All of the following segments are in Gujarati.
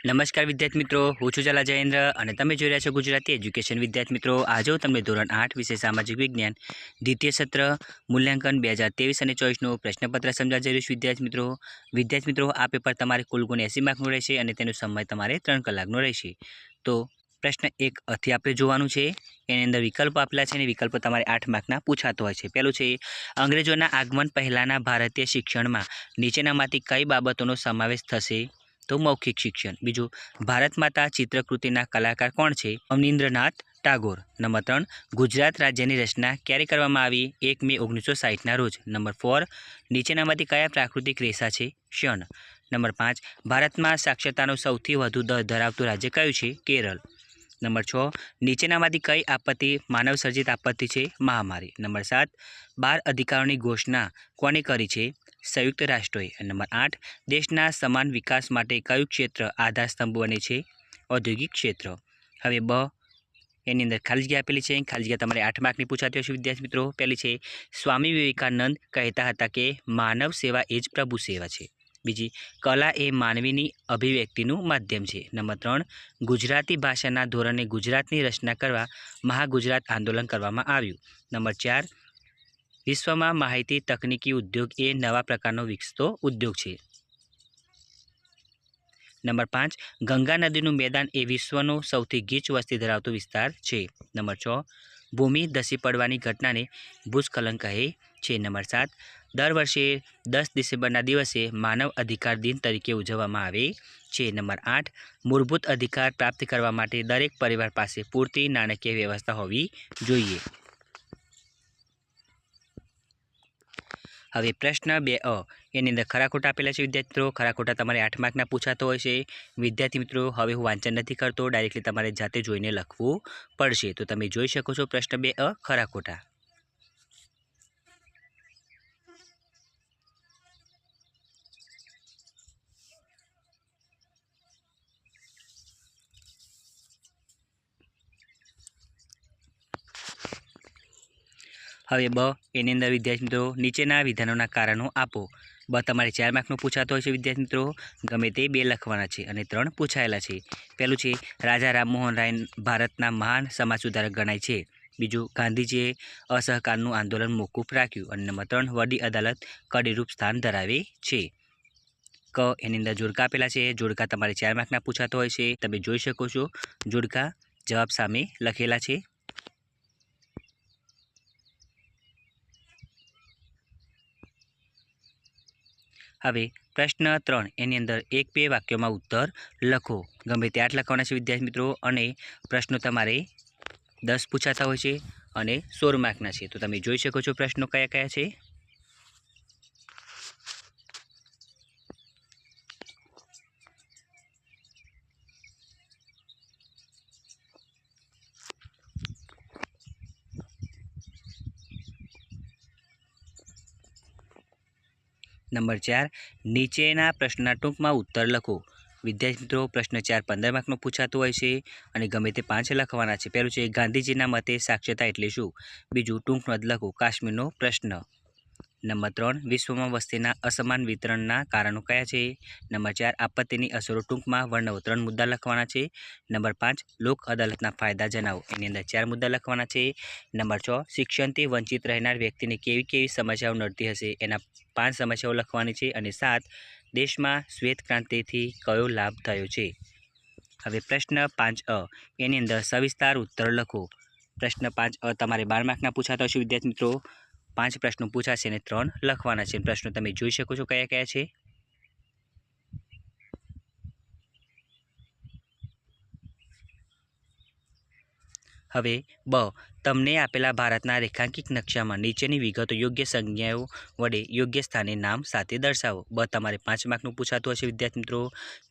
નમસ્કાર વિદ્યાર્થી મિત્રો, હું છું ઝાલા જયેન્દ્ર અને તમે જોઈ રહ્યા છો ગુજરાતી એજ્યુકેશન. વિદ્યાર્થી મિત્રો, આજે હું તમને ધોરણ 8 વિષય સામાજિક વિજ્ઞાન દ્વિતીય સત્ર મૂલ્યાંકન 2023 અને 24નું પ્રશ્નપત્ર સમજાવવા જઈ રહ્યું છું. વિદ્યાર્થી મિત્રો, આ પેપર તમારે કુલ ગુણ 80 માર્કનું રહેશે અને તેનો સમય તમારે 3 કલાકનો રહેશે. તો પ્રશ્ન 1 થી આપણે જોવાનું છે. એની અંદર વિકલ્પો આપેલા છે અને વિકલ્પો તમારે 8 માર્કના પૂછાતો હોય છે. પહેલું છે, અંગ્રેજોના આગમન પહેલાંના ભારતીય શિક્ષણમાં નીચેનામાંથી કઈ બાબતોનો સમાવેશ થશે? તો મૌખિક શિક્ષણ. બીજું, ભારત માતા ચિત્રકૃતિના કલાકાર કોણ છે? અવનીન્દ્રનાથ ટાગોર. નંબર 3, ગુજરાત રાજ્યની રચના ક્યારે કરવામાં આવી? 1 મે 1960ના રોજ. નંબર 4, નીચેનામાંથી કયા પ્રાકૃતિક રેસા છે? ક્ષણ. નંબર 5, ભારતમાં સાક્ષરતાનો સૌથી વધુ દર ધરાવતું રાજ્ય કયું છે? કેરળ. નંબર 6, નીચેનામાંથી કઈ આપત્તિ માનવસર્જિત આપત્તિ છે? મહામારી. નંબર 7, 12 અધિકારોની ઘોષણા કોણે કરી છે? સંયુક્ત રાષ્ટ્રોએ. નંબર 8, દેશના સમાન વિકાસ માટે કયું ક્ષેત્ર આધારસ્તંભ બને છે? ઔદ્યોગિક ક્ષેત્ર. હવે એની અંદર ખાલી જગ્યા આપેલી છે. ખાલી જગ્યા તમારે 8 માર્કની પૂછાતી હશે વિદ્યાર્થી મિત્રો. પહેલી છે, સ્વામી વિવેકાનંદ કહેતા હતા કે માનવ સેવા એ જ પ્રભુ સેવા છે. બીજી, કલા એ માનવીની અભિવ્યક્તિનું માધ્યમ છે. નંબર 3, ગુજરાતી ભાષાના ધોરણે ગુજરાતની રચના કરવા મહાગુજરાત આંદોલન કરવામાં આવ્યું. નંબર 4, વિશ્વમાં માહિતી તકનીકી ઉદ્યોગ એ નવા પ્રકારનો વિકસતો ઉદ્યોગ છે. નંબર 5, ગંગા નદીનું મેદાન એ વિશ્વનો સૌથી ગીચ વસ્તી ધરાવતો વિસ્તાર છે. નંબર 6, ભૂમિ ધસી પડવાની ઘટનાને ભૂસ્ખલન કહે છે. નંબર 7, દર વર્ષે 10 ડિસેમ્બરના દિવસે માનવ અધિકાર દિન તરીકે ઉજવવામાં આવે છે. નંબર 8, મૂળભૂત અધિકાર પ્રાપ્ત કરવા માટે દરેક પરિવાર પાસે પૂરતી નાણાકીય વ્યવસ્થા હોવી જોઈએ. હવે પ્રશ્ન 2 એની અંદર ખરા ખોટા આપેલા છે વિદ્યાર્થી મિત્રો. ખરા ખોટા તમારે 8 માર્કના પૂછાતો હોય છે વિદ્યાર્થી મિત્રો. હવે હું વાંચન નથી કરતો, ડાયરેક્ટલી તમારે જાતે જોઈને લખવું પડશે. તો તમે જોઈ શકો છો પ્રશ્ન 2 ખરા ખોટા. હવે એની અંદર વિદ્યાર્થી મિત્રો, નીચેના વિધાનોના કારણો આપો. તમારે 4 માર્કનું પૂછાતો હોય છે વિદ્યાર્થી મિત્રો. ગમે તે 2 લખવાના છે અને 3 પૂછાયેલા છે. પહેલું છે, રાજા રામમોહન રાય ભારતના મહાન સમાજ સુધારક ગણાય છે. બીજું, ગાંધીજીએ અસહકારનું આંદોલન મોકૂફ રાખ્યું. અને નંબર 3, વડી અદાલત કડીરૂપ સ્થાન ધરાવે છે. એની અંદર જોડકા આપેલા છે. જોડકા તમારે 4 માર્કના પૂછાતો હોય છે. તમે જોઈ શકો છો જોડકા જવાબ સામે લખેલા છે. હવે પ્રશ્ન 3 એની અંદર 1-2 વાક્યોમાં ઉત્તર લખો. ગમે તે 8 લખવાના છે વિદ્યાર્થી મિત્રો. અને પ્રશ્નો તમારે 10 પૂછાતા હોય છે અને 16 માર્કના છે. તો તમે જોઈ શકો છો પ્રશ્નો કયા કયા છે. નંબર 4, નીચેના પ્રશ્નના ટૂંકમાં ઉત્તર લખો. વિદ્યાર્થી મિત્રો, પ્રશ્ન 4 15 માર્કનો પૂછાતો હોય છે અને ગમે તે 5 લખવાના છે. પહેલું છે, ગાંધીજીના મતે સાક્ષરતા એટલે શું? બીજું, ટૂંક નોંધ લખો, કાશ્મીરનો પ્રશ્ન. નંબર 3, વિશ્વમાં વસ્તીના અસમાન વિતરણના કારણો કયા છે? નંબર 4, આપત્તિની અસરો ટૂંકમાં વર્ણવો. 3 મુદ્દા લખવાના છે. નંબર 5, લોક અદાલતના ફાયદા જણાવો. એની અંદર 4 મુદ્દા લખવાના છે. નંબર 6, શિક્ષણથી વંચિત રહેનાર વ્યક્તિને કેવી કેવી સમસ્યાઓ નડતી હશે? એના 5 સમસ્યાઓ લખવાની છે. અને 7, દેશમાં શ્વેત ક્રાંતિથી કયો લાભ થયો છે? હવે પ્રશ્ન 5 એની અંદર સવિસ્તાર ઉત્તર લખો. પ્રશ્ન 5 તમારે 12 માર્કના પૂછાતા હશે વિદ્યાર્થી મિત્રો. 5 પ્રશ્નો પૂછાશે અને 3 લખવાના છે. પ્રશ્નો તમે જોઈ શકો છો કયા કયા છે. હવે તમને આપેલા ભારતના રેખાંકિત નકશામાં નીચેની વિગતો યોગ્ય સંજ્ઞાઓ વડે યોગ્ય સ્થાને નામ સાથે દર્શાવો. તમારે 5 માર્કનું પૂછાતું હશે વિદ્યાર્થી મિત્રો.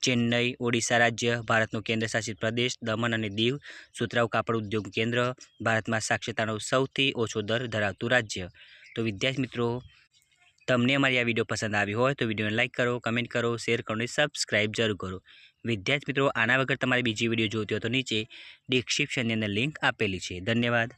ચેન્નઈ ઓડિશા રાજ્ય, ભારતનો કેન્દ્રશાસિત પ્રદેશ દમણ અને દીવ, સુતરાઉ કાપડ ઉદ્યોગ કેન્દ્ર, ભારતમાં સાક્ષરતાનો સૌથી ઓછો દર ધરાવતું રાજ્ય. તો વિદ્યાર્થી મિત્રો, તમને અમારી આ વિડીયો પસંદ આવી હોય તો વિડીયોને લાઇક કરો, કમેન્ટ કરો, શેર કરો અને સબસ્ક્રાઈબ જરૂર કરો. વિદ્યાર્થી મિત્રો, આના વગર તમારી બીજી વિડીયો જોતી હોય તો નીચે ડિસ્ક્રિપ્શનની અંદર લિંક આપેલી છે. ધન્યવાદ.